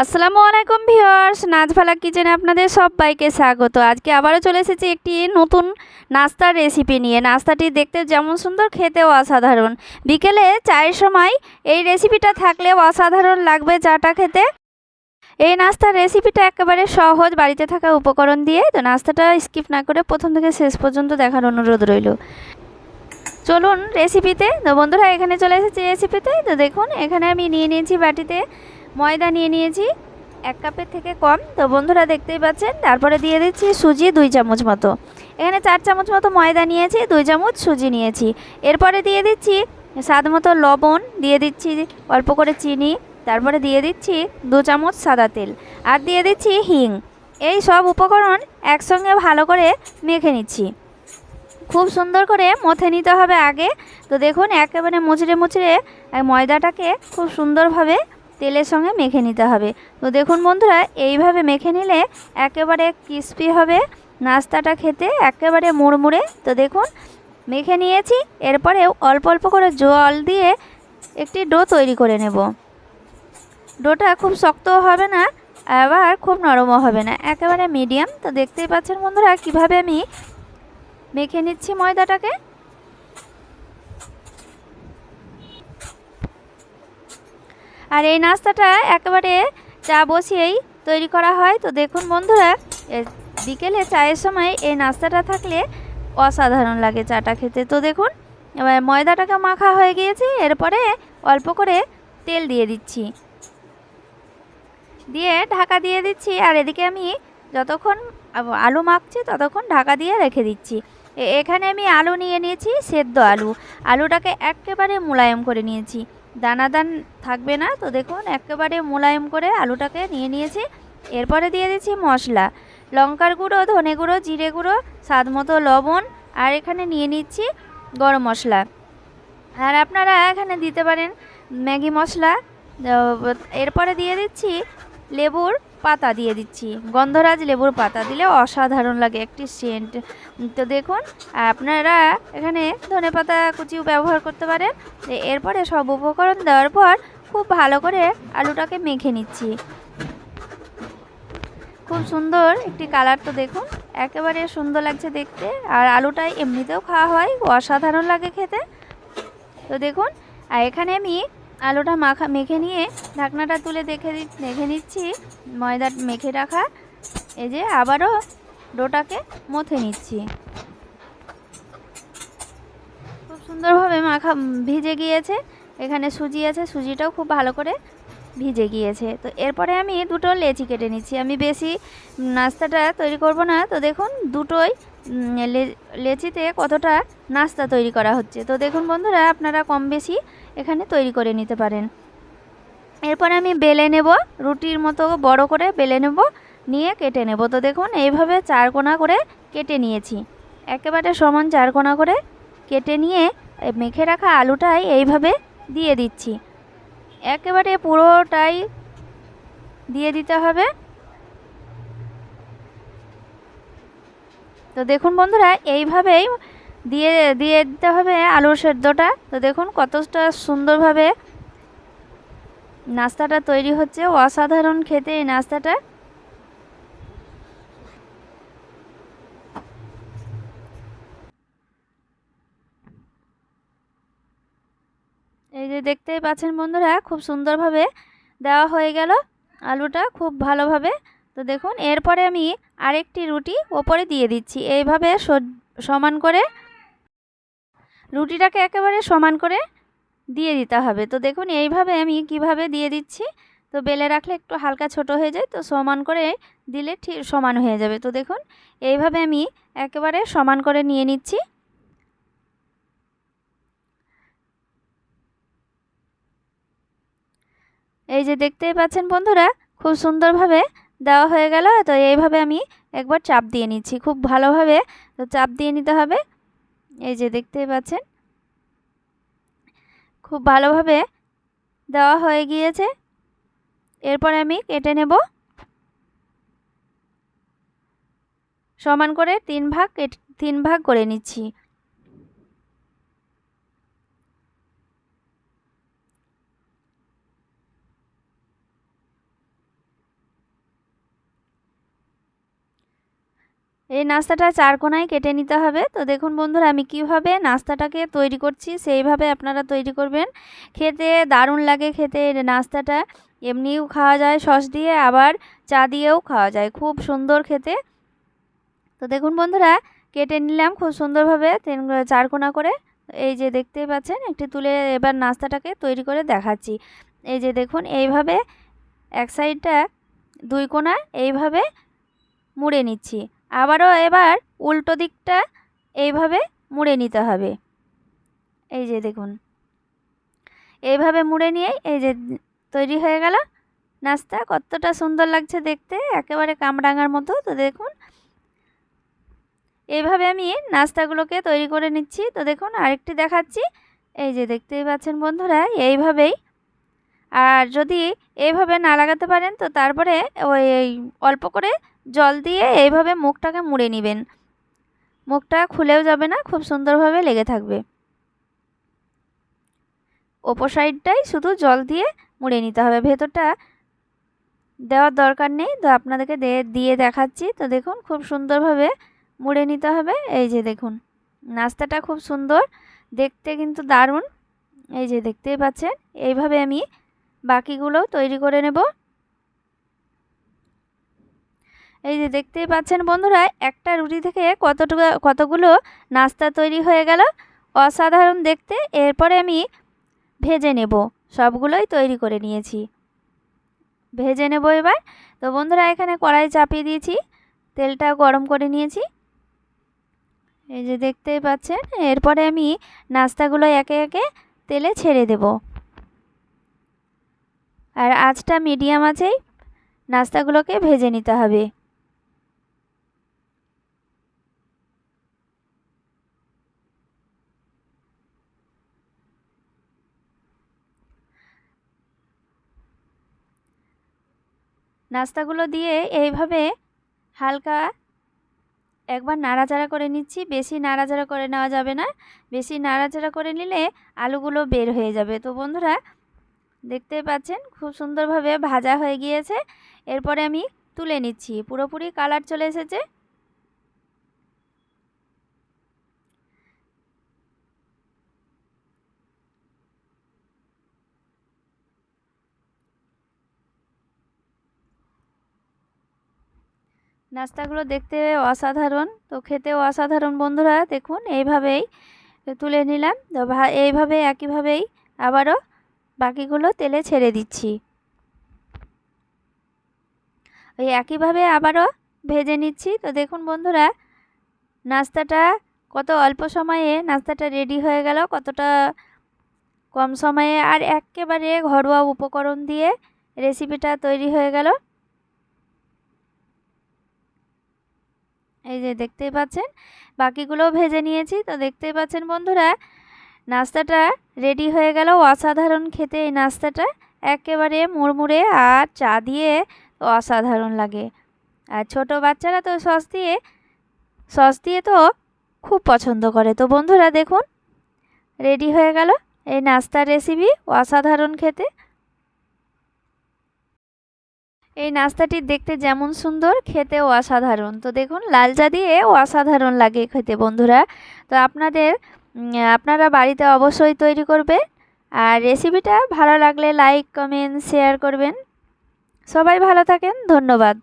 আসসালামু আলাইকুম ভিউয়ার্স, নাজভালা কিচেনে আপনাদের সবাইকে স্বাগত। আজকে আবারও চলে এসেছি একটি নতুন নাস্তার রেসিপি নিয়ে। নাস্তাটি দেখতে যেমন সুন্দর, খেতেও অসাধারণ। বিকেলে চায়ের সময় এই রেসিপিটা থাকলে অসাধারণ লাগবে চাটা খেতে। এই নাস্তার রেসিপিটা একেবারে সহজ, বাড়িতে থাকা উপকরণ দিয়ে। তো নাস্তাটা স্কিপ না করে প্রথম থেকে শেষ পর্যন্ত দেখার অনুরোধ রইল। চলুন রেসিপিতে। তো বন্ধুরা, এখানে চলে এসেছি রেসিপিতে। তো দেখুন, এখানে আমি নিয়ে নিয়েছি বাটিতে ময়দা, নিয়ে নিয়েছি 1 কাপের থেকে কম। তো বন্ধুরা দেখতেই পাচ্ছেন। তারপরে দিয়ে দিচ্ছি সুজি 2 চামচ মতো। এখানে 4 চামচ মতো ময়দা নিয়েছি, 2 চামচ সুজি নিয়েছি। এরপরে দিয়ে দিচ্ছি স্বাদ মতো লবণ, দিয়ে দিচ্ছি অল্প করে চিনি, তারপরে দিয়ে দিচ্ছি 2 চামচ সাদা তেল, আর দিয়ে দিচ্ছি হিং। এই সব উপকরণ একসঙ্গে ভালো করে মেখে নিচ্ছি। খুব সুন্দর করে মথে নিতে হবে আগে। তো দেখুন, একেবারে মুচড়ে মুচড়ে ময়দাটাকে খুব সুন্দরভাবে তেলের সঙ্গে মেখে নিতে হবে। তো দেখুন বন্ধুরা, এইভাবে মেখে নিলে একেবারে ক্রিস্পি হবে নাস্তাটা, খেতে একেবারে মুড়মুড়ে। তো দেখুন, মেখে নিয়েছি। এরপরে অল্প অল্প করে জল দিয়ে একটি ডো তৈরি করে নেব। ডোটা খুব শক্তও হবে না, আবার খুব নরমও হবে না, একেবারে মিডিয়াম। তো দেখতেই পাচ্ছেন বন্ধুরা, কিভাবে আমি মেখে নিচ্ছি ময়দাটাকে। আর এই নাস্তাটা একেবারে চা বসিয়েই তৈরি করা হয়। তো দেখুন বন্ধুরা, বিকেলে চায়ের সময় এই নাস্তাটা থাকলে অসাধারণ লাগে চাটা খেতে। তো দেখুন, এবার ময়দাটাকে মাখা হয়ে গিয়েছে। এরপরে অল্প করে তেল দিয়ে দিচ্ছি, দিয়ে ঢাকা দিয়ে দিচ্ছি। আর এদিকে আমি যতক্ষণ আলু মাখছি ততক্ষণ ঢাকা দিয়ে রেখে দিচ্ছি। এখানে আমি আলু নিয়ে নিয়েছি, সেদ্ধ আলু। আলুটাকে একেবারে মোলায়েম করে নিয়েছি, দানাদার থাকবে না। তো দেখুন, একেবারে মোলায়েম করে আলুটাকে নিয়ে নিয়েছি। এরপরে দিয়ে দিচ্ছি মশলা, লঙ্কার গুঁড়ো, ধনে গুঁড়ো, জিরে গুঁড়ো, স্বাদ মতো লবণ, আর এখানে নিয়ে নিচ্ছি গরম মশলা। আর আপনারা এখানে দিতে পারেন ম্যাগি মশলা। এরপরে দিয়ে দিচ্ছি লেবুর পাতা, দিয়ে দিচ্ছি গন্ধরাজ লেবুর পাতা, দিলে অসাধারণ লাগে একটি সেন্ট। তো দেখুন, আপনারা এখানে ধনেপাতা কুচিও ব্যবহার করতে পারেন। এরপরে সব উপকরণ দেওয়ার পর খুব ভালো করে আলুটাকে মেখে নিচ্ছি। খুব সুন্দর একটি কালার। তো দেখুন, একেবারে সুন্দর লাগছে দেখতে। আর আলুটা এমনিতেও খাওয়া হয়, অসাধারণ লাগে খেতে। তো দেখুন, আর এখানে আমি আলুটা মেখে নিয়ে ঢাকনাটা তুলে দেখে নিচ্ছি ময়দা মেখে রাখা। এই যে আবারও ডোটাকে মথে নিচ্ছি। খুব সুন্দরভাবে ভিজে গিয়েছে। এখানে সুজি আছে, সুজিটাও খুব ভালো করে ভিজে গিয়েছে। তো এরপরে আমি দুটো লেচি কেটে নিচ্ছি। আমি বেশি নাস্তাটা তৈরি করব না। তো দেখুন, দুটোই লেচিতে কতটা নাস্তা তৈরি করা হচ্ছে। তো দেখুন বন্ধুরা, আপনারা কম বেশি এখানে তৈরি করে নিতে পারেন। এরপরে আমি বেলে নেব, রুটির মতো বড় করে বেলে নেব, নিয়ে কেটে নেব। তো দেখুন, এইভাবে 4 কোণা করে কেটে নিয়েছি। একেবারে সমান 4 কোণা করে কেটে নিয়ে মেখে রাখা আলুটাই এইভাবে দিয়ে দিচ্ছি। একেবারে পুরোটাই দিয়ে দিতে হবে। তো দেখুন বন্ধুরা, এইভাবেই দিয়ে দিয়ে দিতে হবে আলুর সেদ্ধটা। তো দেখুন কতটা সুন্দরভাবে নাস্তাটা তৈরি হচ্ছে, অসাধারণ খেতে এই নাস্তাটা। এই যে দেখতেই পাচ্ছেন বন্ধুরা, খুব সুন্দরভাবে দেওয়া হয়ে গেল আলুটা, খুব ভালোভাবে। তো দেখুন, এরপরে আমি আরেকটি রুটি ওপরে দিয়ে দিচ্ছি। এইভাবে সমান করে রুটিটাকে একেবারে সমান করে দিয়ে দিতে হবে। তো দেখুন, এইভাবে আমি কিভাবে দিয়ে দিচ্ছি। তো বেলে রাখলে একটু হালকা ছোট হয়ে যায়, তো সমান করে দিলে ঠিক সমান হয়ে যাবে। তো দেখুন, এইভাবে আমি একেবারে সমান করে নিয়ে নিচ্ছি। এই যে দেখতেই পাচ্ছেন বন্ধুরা, খুব সুন্দরভাবে দেওয়া হয়ে গেল। তো এইভাবে আমি একবার চাপ দিয়ে নিচ্ছি খুব ভালোভাবে। তো চাপ দিয়ে নিতে হবে। এই যে দেখতেই পাচ্ছেন, খুব ভালোভাবে দেওয়া হয়ে গিয়েছে। এরপর আমি কেটে নেব সমান করে 3 ভাগ করে নিচ্ছি। এই নাস্তাটা চার কোণায় কেটে নিতে হবে। তো দেখুন বন্ধুরা আমি কিভাবে নাস্তাটাকে তৈরি করছি সেইভাবে আপনারা তৈরি করবেন। খেতে দারুণ লাগে, খেতে নাস্তাটা এমনিও খাওয়া যায় সস দিয়ে, আবার চা দিয়েও খাওয়া যায়, খুব সুন্দর খেতে। তো দেখুন বন্ধুরা কেটে নিলাম খুব সুন্দরভাবে চার কোণা করে। এই যে দেখতেই পাচ্ছেন, একটি তুলে এবার নাস্তাটাকে তৈরি করে দেখাচ্ছি। এই যে দেখুন এইভাবে এক সাইডটা দুই কোণা এইভাবে মুড়ে নিচ্ছি। আবারও এবার উল্টো দিকটা এইভাবে মুড়ে নিতে হবে। এই যে দেখুন এইভাবে মুড়ে নিয়ে এই যে তৈরি হয়ে গেল নাস্তা। কতটা সুন্দর লাগছে দেখতে, একেবারে কামরাঙার মতো। তো দেখুন এইভাবে আমি নাস্তাগুলোকে তৈরি করে নিচ্ছি। তো দেখুন আরেকটি দেখাচ্ছি। এই যে দেখতেই পাচ্ছেন বন্ধুরা এইভাবেই। আর যদি এইভাবে না লাগাতে পারেন তো তারপরে ওই অল্প করে জল দিয়ে এইভাবে মুখটাকে মুড়ে নেবেন, মুখটা খুলেও যাবে না, খুব সুন্দরভাবে লেগে থাকবে। ওপর সাইডটাই শুধু জল দিয়ে মুড়ে নিতে হবে, ভেতরটা দেওয়ার দরকার নেই। তো আপনাদেরকে দিয়ে দেখাচ্ছি। তো দেখুন খুব সুন্দরভাবে মুড়ে নিতে হবে। এই যে দেখুন নাস্তাটা খুব সুন্দর দেখতে, কিন্তু দারুণ। এই যে দেখতেই পাচ্ছেন এইভাবে আমি বাকিগুলো তৈরি করে নেব। এই যে দেখতেই পাচ্ছেন বন্ধুরা একটা রুটি থেকে কতগুলো নাস্তা তৈরি হয়ে গেল, অসাধারণ দেখতে। এরপরে আমি ভেজে নেব, সবগুলোই তৈরি করে নিয়েছি, ভেজে নেব এবার। তো বন্ধুরা এখানে কড়াই চাপিয়ে দিয়েছি, তেলটা গরম করে নিয়েছি। এই যে দেখতেই পাচ্ছেন, এরপরে আমি নাস্তাগুলো একে একে তেলে ছেড়ে দেব। আর আঁচটা মিডিয়াম আঁচেই নাস্তাগুলোকে ভেজে নিতে হবে। নাস্তাগুলো দিয়ে এইভাবে হালকা একবার নাড়াচাড়া করে নিচ্ছি। বেশি নাড়াচাড়া করে নেওয়া যাবে না, বেশি নাড়াচাড়া করে নিলে আলুগুলো বের হয়ে যাবে। তো বন্ধুরা দেখতেই পাচ্ছেন খুব সুন্দরভাবে ভাজা হয়ে গিয়েছে। এরপরে আমি তুলে নিচ্ছি, পুরোপুরি কালার চলে এসেছে। নাস্তাগুলো দেখতে অসাধারণ, তো খেতেও অসাধারণ। বন্ধুরা দেখুন এইভাবেই তুলে নিলাম। তো এইভাবে একইভাবেই আবারও বাকিগুলো তেলে ছেড়ে দিচ্ছি। ওই একইভাবে আবারও ভেজে নিচ্ছি। তো দেখুন বন্ধুরা নাস্তাটা কত অল্প সময়ে নাস্তাটা রেডি হয়ে গেল, কতটা কম সময়ে আর একেবারে ঘরোয়া উপকরণ দিয়ে রেসিপিটা তৈরি হয়ে গেল। এই যে দেখতেই পাচ্ছেন বাকিগুলোও ভেজে নিয়েছি। তো দেখতেই পাচ্ছেন বন্ধুরা নাস্তাটা রেডি হয়ে গেল, অসাধারণ খেতে এই নাস্তাটা, একেবারে মুড়মুড়ে আর চা দিয়ে অসাধারণ লাগে। আর ছোট বাচ্চারা তো সস দিয়ে তো খুব পছন্দ করে। তো বন্ধুরা দেখুন রেডি হয়ে গেল এই নাস্তার রেসিপি, অসাধারণ খেতে। এই নাস্তাটি দেখতে যেমন সুন্দর খেতেও অসাধারণ। তো দেখুন লাল চা দিয়ে অসাধারণ লাগে খেতে বন্ধুরা। তো আপনারা বাড়িতে অবশ্যই তৈরি করবেন। আর রেসিপিটা ভালো লাগলে লাইক কমেন্ট শেয়ার করবেন। সবাই ভালো থাকেন, ধন্যবাদ।